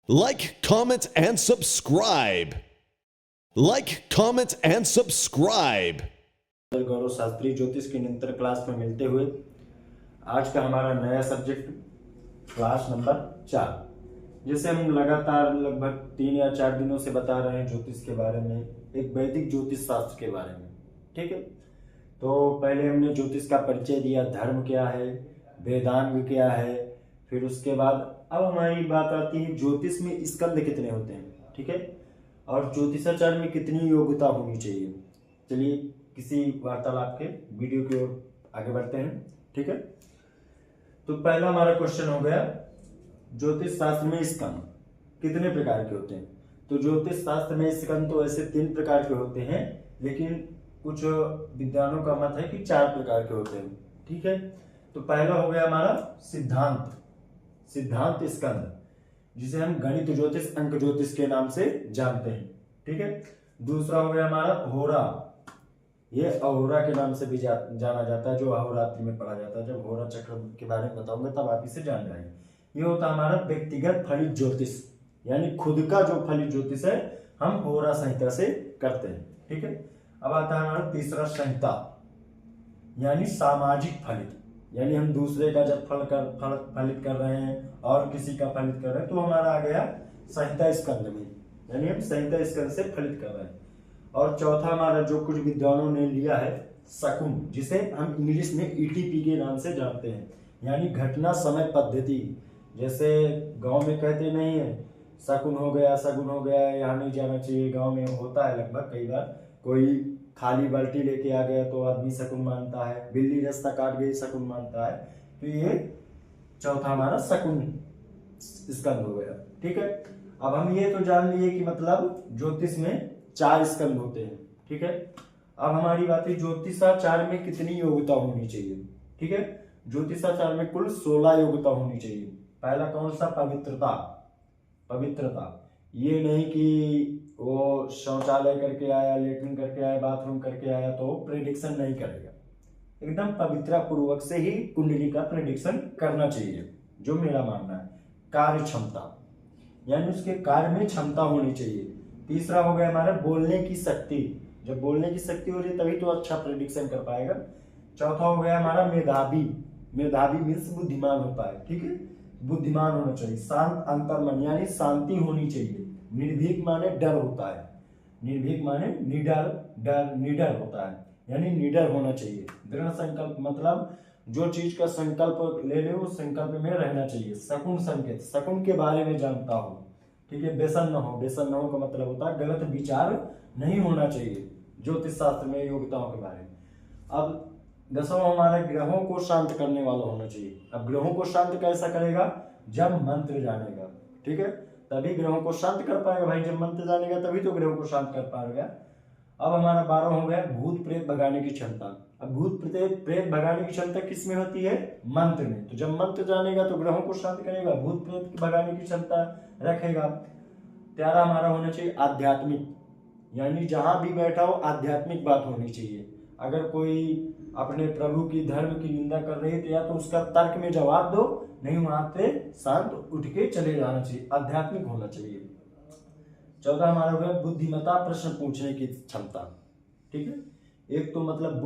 Like, comment, and subscribe. Like, comment, and subscribe. गौरव शास्त्री ज्योतिष की निरंतर क्लास में मिलते हुए आज का हमारा नया सब्जेक्ट क्लास नंबर 4, जिसे हम लगातार लगभग 3 या 4 दिनों से बता रहे हैं ज्योतिष के बारे में, एक वैदिक ज्योतिष शास्त्र के बारे में। ठीक है, तो पहले हमने ज्योतिष का परिचय दिया, धर्म क्या है, वेदांग क्या है, फिर उसके बाद अब हमारी बात आती है ज्योतिष में स्कंद कितने होते हैं। ठीक है, और ज्योतिषाचार्य में कितनी योग्यता होनी चाहिए। चलिए किसी वार्तालाप के वीडियो की ओर आगे बढ़ते हैं। ठीक है, तो पहला हमारा क्वेश्चन हो गया, ज्योतिष शास्त्र में स्कंद कितने प्रकार के होते हैं। तो ज्योतिष शास्त्र में स्कंद तो ऐसे 3 प्रकार के होते हैं, लेकिन कुछ विद्वानों का मत है कि 4 प्रकार के होते हैं। ठीक है, तो पहला हो गया हमारा सिद्धांत स्कंद, जिसे हम गणित ज्योतिष, अंक ज्योतिष के नाम से जानते हैं। ठीक है, दूसरा हो गया हमारा होरा, ये अहोरा के नाम से भी जाना जाता है, जो अहोरात्रि में पढ़ा जाता है। जब होरा चक्र के बारे में बताऊंगा तब आप इसे जान जाएंगे। ये होता है हमारा व्यक्तिगत फलित ज्योतिष, यानी खुद का जो फलित ज्योतिष है हम होरा संहिता से करते हैं। ठीक है, अब आता है हमारा तीसरा संहिता, यानी सामाजिक फलित, यानी हम दूसरे का जब फलित कर रहे हैं और किसी का फलित कर रहे हैं तो हमारा आ गया संहिता स्कंद में, यानी हम संहिता स्कंद से फलित कर रहे हैं। और चौथा हमारा जो कुछ विद्वानों ने लिया है शकुन, जिसे हम इंग्लिश में ईटीपी के नाम से जानते हैं, यानी घटना समय पद्धति। जैसे गांव में कहते नहीं है शकुन हो गया, सगुन हो गया, यहाँ नहीं जाना चाहिए। गांव में होता है लगभग, कई बार कोई खाली बाल्टी लेके आ गया तो आदमी शकुन मानता है, बिल्ली रास्ता काट गई शकुन मानता है। तो ये चौथा हमारा शकुन स्कंद हो गया। ठीक है, अब हम ये तो जान लिए कि मतलब ज्योतिष में 4 स्कंद होते हैं। ठीक है, अब हमारी बात है ज्योतिषाचार्य में कितनी योग्यता होनी चाहिए। ठीक है, ज्योतिषाचार्य में कुल 16 योग्यता होनी चाहिए। पहला कौन सा, पवित्रता। ये नहीं कि वो शौचालय करके आया, लेटरिन करके आया, बाथरूम करके आया तो प्रेडिक्शन नहीं करेगा। एकदम पवित्रता पूर्वक से ही कुंडली का प्रेडिक्शन करना चाहिए, जो मेरा मानना है। कार्य क्षमता, यानी उसके कार्य में क्षमता होनी चाहिए। तीसरा हो गया हमारा बोलने की शक्ति, जब बोलने की शक्ति हो रही तभी तो अच्छा प्रेडिक्शन कर पाएगा। चौथा हो गया हमारा मेधावी मीन्स बुद्धिमान होता है। ठीक है, बुद्धिमान होना चाहिए। शांत अंतर्मन, यानी शांति होनी चाहिए। निर्भीक माने डर होता है, निर्भीक माने निडर होता है, यानी निडर होना चाहिए। दृढ़ संकल्प, मतलब जो चीज का संकल्प ले ले उस संकल्प में रहना चाहिए। शकुन संकेत, शकुन के बारे में जानता हो। ठीक है, बेसन न हो का मतलब होता है गलत विचार नहीं होना चाहिए ज्योतिष शास्त्र में योग्यताओं के बारे में। अब 10वां हमारा ग्रहों को शांत करने वाला होना चाहिए। अब ग्रहों को शांत कैसा करेगा, जब मंत्र जानेगा। ठीक है, तभी ग्रहों को शांत कर पाएगा भाई, जब मंत्र जानेगा तभी तो ग्रहों को शांत कर पाएगा। अब हमारा 12 हो गया भूत प्रेत भगाने की क्षमता। अब भूत प्रेत भगाने की क्षमता किस में होती है, मंत्र में। तो जब मंत्र जानेगा तो ग्रहों को शांत करेगा, भूत प्रेत भगाने की क्षमता रखेगा। 13 हमारा होना चाहिए आध्यात्मिक, यानी जहां भी बैठा हो आध्यात्मिक बात होनी चाहिए। अगर कोई अपने प्रभु की धर्म की निंदा कर रही है तो या तो उसका तर्क में जवाब दो, नहीं वहां से शांत उठ के चले जाना चाहिए, आध्यात्मिक होना चाहिए। 14 हमारा हो गया बुद्धिमत्ता, प्रश्न पूछने की क्षमता। ठीक है, एक तो मतलब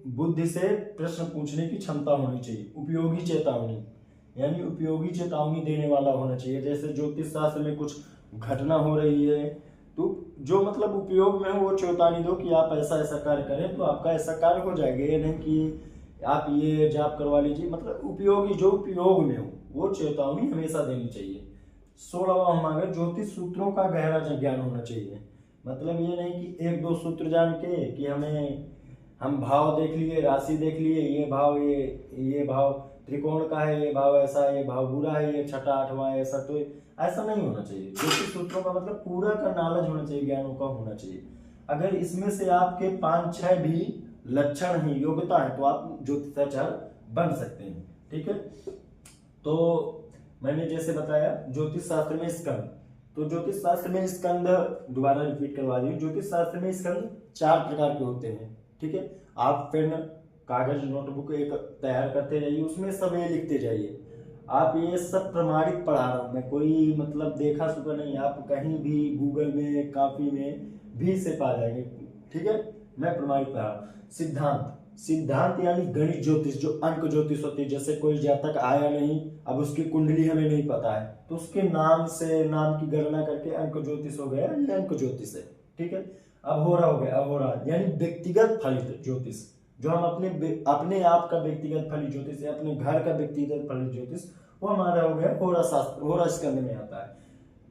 बुद्धि से प्रश्न पूछने की क्षमता होनी चाहिए। उपयोगी चेतावनी, यानी उपयोगी चेतावनी देने वाला होना चाहिए। जैसे ज्योतिष शास्त्र में कुछ घटना हो रही है तो जो मतलब उपयोग में हो वो चेतावनी दो कि आप ऐसा ऐसा कार्य करें तो आपका ऐसा कार्य हो जाएगा। ये नहीं कि आप ये जाप करवा लीजिए, मतलब उपयोगी, जो उपयोग में हो वो चेतावनी हमेशा देनी चाहिए। 16वां हमारा ज्योतिष सूत्रों का गहरा ज्ञान होना चाहिए। मतलब ये नहीं कि 1-2 सूत्र जान के कि हम भाव देख लिए, राशि देख लिए, ये भाव त्रिकोण का है, ये भाव ऐसा, ये भाव बुरा है, ये छठा आठवां ऐसा, तो ऐसा नहीं होना चाहिए। ज्योतिष सूत्रों का मतलब पूरा का नॉलेज होना चाहिए, ज्ञानों का होना चाहिए। अगर इसमें से आपके 5-6 भी लक्षण ही योग्यता है तो आप ज्योतिषाचार्य बन सकते हैं। ठीक है, तो मैंने जैसे बताया ज्योतिष शास्त्र में स्कंद, तो ज्योतिष शास्त्र में स्कंद दोबारा रिपीट करवा दी। ज्योतिष शास्त्र में स्कंद 4 प्रकार के होते हैं। ठीक है, आप पेन, कागज, नोटबुक एक तैयार करते जाइए, उसमें सब ये लिखते जाइए। आप ये सब प्रमाणित पढ़ा रहा हूँ मैं, कोई मतलब देखा सुखा नहीं। आप कहीं भी गूगल में, कॉपी में भी से पा जाएंगे, ठीक है। मैं प्रमाणित पढ़ा रहा हूँ। सिद्धांत, सिद्धांत यानी गणित ज्योतिष, जो अंक ज्योतिष होती है। जैसे कोई जातक आया नहीं, अब उसकी कुंडली हमें नहीं पता है, तो उसके नाम से, नाम की गणना करके अंक ज्योतिष हो गया, ये अंक ज्योतिष है, ठीक है। अहोरा हो गया, अहोरा यानी व्यक्तिगत फलित ज्योतिष, जो हम अपने आप का व्यक्तिगत फलित ज्योतिष है, अपने घर का व्यक्तिगत फलित ज्योतिष, वो हमारा हो गया होरा शास्त्र, होरा स्कंद में आता है।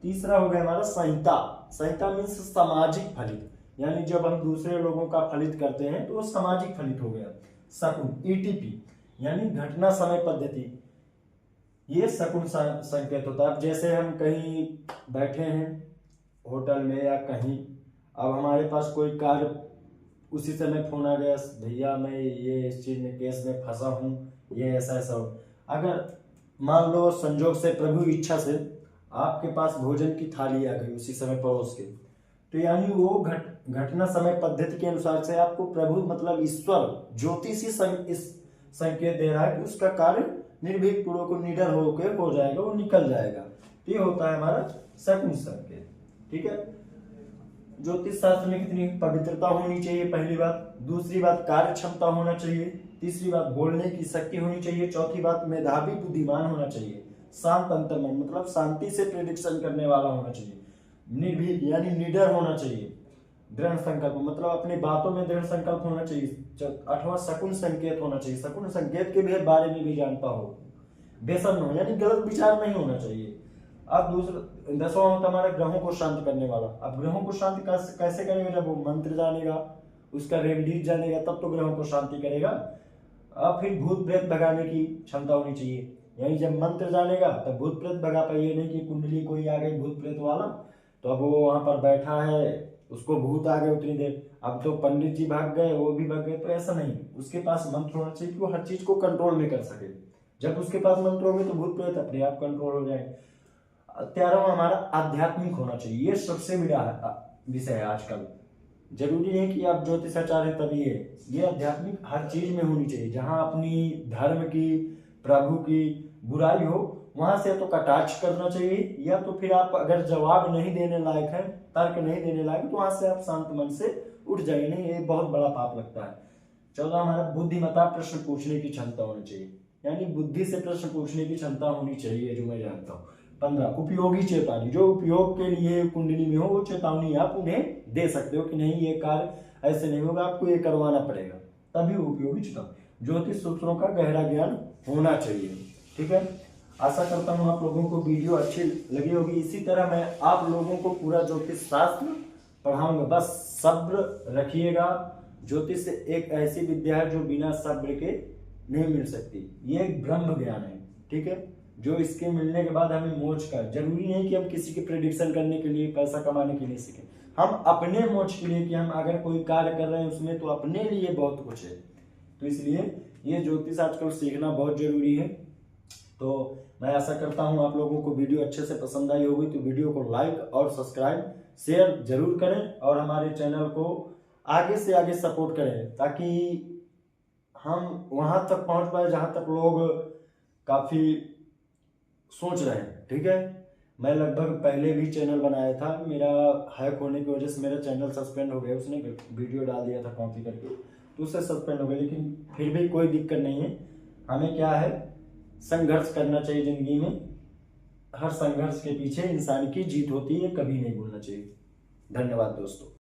तीसरा हो गया हमारा संहिता। संहिता मीन्स सामाजिक फलित, यानी जब हम दूसरे लोगों का फलित करते हैं तो वो सामाजिक फलित हो गया। शकुन, ईटीपी यानी घटना समय पद्धति, ये शकुन संकेत होता है। अब जैसे हम कहीं बैठे हैं होटल में या कहीं, अब हमारे पास कोई कार्य, उसी समय फोन आ गया, भैया मैं ये इस चीज में, केस में फंसा हूँ, ये ऐसा ऐसा हो। अगर मान लो संजोग से, प्रभु इच्छा से आपके पास भोजन की थाली आ गई उसी समय परोस के, तो यानी वो घटना समय पद्धति के अनुसार से आपको प्रभु मतलब ईश्वर ज्योतिषी इस संकेत दे रहा है कि उसका कार्य निर्भीक पूर्वक निडर होकर हो जाएगा, वो निकल जाएगा। तो ये होता है हमारा शकुन संकेत, ठीक है। ज्योतिष शास्त्र में कितनी पवित्रता होनी चाहिए, पहली बात। दूसरी बात, कार्य क्षमता होना चाहिए। तीसरी बात, बोलने की शक्ति होनी चाहिए। चौथी बात, मेधावी बुद्धिमान होना चाहिए। शांत अंतर्मन मतलब शांति से प्रेडिक्शन करने वाला होना चाहिए। निर्भीक यानी निडर होना चाहिए। दृढ़ संकल्प मतलब अपनी बातों में दृढ़ संकल्प होना चाहिए। अथवा शकुन संकेत होना चाहिए, शकुन संकेत के भी बारे में भी जानता हो। बेसब्र हो यानी गलत विचार नहीं होना चाहिए। अब दूसरा, 10वां होता हमारा ग्रहों को शांत करने वाला। अब ग्रहों को शांत कैसे करेगा, जब वो मंत्र जानेगा, उसका रेमेडीज जानेगा, तब तो ग्रहों को शांति करेगा। अब फिर भूत प्रेत भगाने की क्षमता होनी चाहिए, यानी जब मंत्र जानेगा तब भूत प्रेत भगा पाए। ये नहीं कि कुंडली कोई आ गई भूत प्रेत वाला, तो अब वो वहां पर बैठा है, उसको भूत आ गए उतनी देर, अब तो पंडित जी भाग गए, वो भी भाग गए, तो ऐसा नहीं। उसके पास मंत्र होना चाहिए कि वो हर चीज को कंट्रोल में कर सके। जब उसके पास मंत्र होंगे तो भूत प्रेत अपने आप कंट्रोल हो जाएंगे। 13वां हमारा आध्यात्मिक होना चाहिए। ये सबसे बड़ा विषय है आजकल। जरूरी नहीं कि आप ज्योतिषाचार्य तभी है, ये आध्यात्मिक हर चीज में होनी चाहिए। जहां अपनी धर्म की, प्रभु की बुराई हो, वहां से तो कटाक्ष करना चाहिए, या तो फिर आप अगर जवाब नहीं देने लायक है, तर्क नहीं देने लायक, तो वहां से आप शांत मन से उठ जाइए, नहीं ये बहुत बड़ा पाप लगता है। 14 हमारा बुद्धिमत्ता, प्रश्न पूछने की क्षमता होनी चाहिए, यानी बुद्धि से प्रश्न पूछने की क्षमता होनी चाहिए, जो मैं जानता हूँ। 15 उपयोगी चेतावनी, जो उपयोग के लिए कुंडली में हो वो चेतावनी आप उन्हें दे सकते हो कि नहीं ये कार्य ऐसे नहीं होगा, आपको ये करवाना पड़ेगा, तभी उपयोगी चेतावनी। ज्योतिष सूत्रों का गहरा ज्ञान होना चाहिए, ठीक है। आशा करता हूँ आप लोगों को वीडियो अच्छी लगी होगी। इसी तरह मैं आप लोगों को पूरा ज्योतिष शास्त्र पढ़ाऊंगा, बस सब्र रखिएगा। ज्योतिष एक ऐसी विद्या है जो बिना सब्र के नहीं मिल सकती, ये एक ब्रह्म ज्ञान है, ठीक है, जो इसके मिलने के बाद हमें मोक्ष का, जरूरी नहीं कि हम किसी की प्रेडिक्शन करने के लिए, पैसा कमाने के लिए सीखें, हम अपने मोक्ष के लिए, कि हम अगर कोई कार्य कर रहे हैं उसमें तो अपने लिए बहुत कुछ है। तो इसलिए ये ज्योतिष आजकल सीखना बहुत जरूरी है। तो मैं आशा करता हूँ आप लोगों को वीडियो अच्छे से पसंद आई होगी, तो वीडियो को लाइक और सब्सक्राइब शेयर जरूर करें, और हमारे चैनल को आगे से आगे सपोर्ट करें, ताकि हम वहां तक पहुंच पाए जहां तक लोग काफी सोच रहे हैं, ठीक है। मैं लगभग पहले भी चैनल बनाया था, मेरा हैक होने की वजह से मेरा चैनल सस्पेंड हो गया, उसने वीडियो डाल दिया था कॉपी करके, तो उससे सस्पेंड हो गया, लेकिन फिर भी कोई दिक्कत नहीं है। हमें क्या है, संघर्ष करना चाहिए जिंदगी में, हर संघर्ष के पीछे इंसान की जीत होती है, कभी नहीं भूलना चाहिए। धन्यवाद दोस्तों।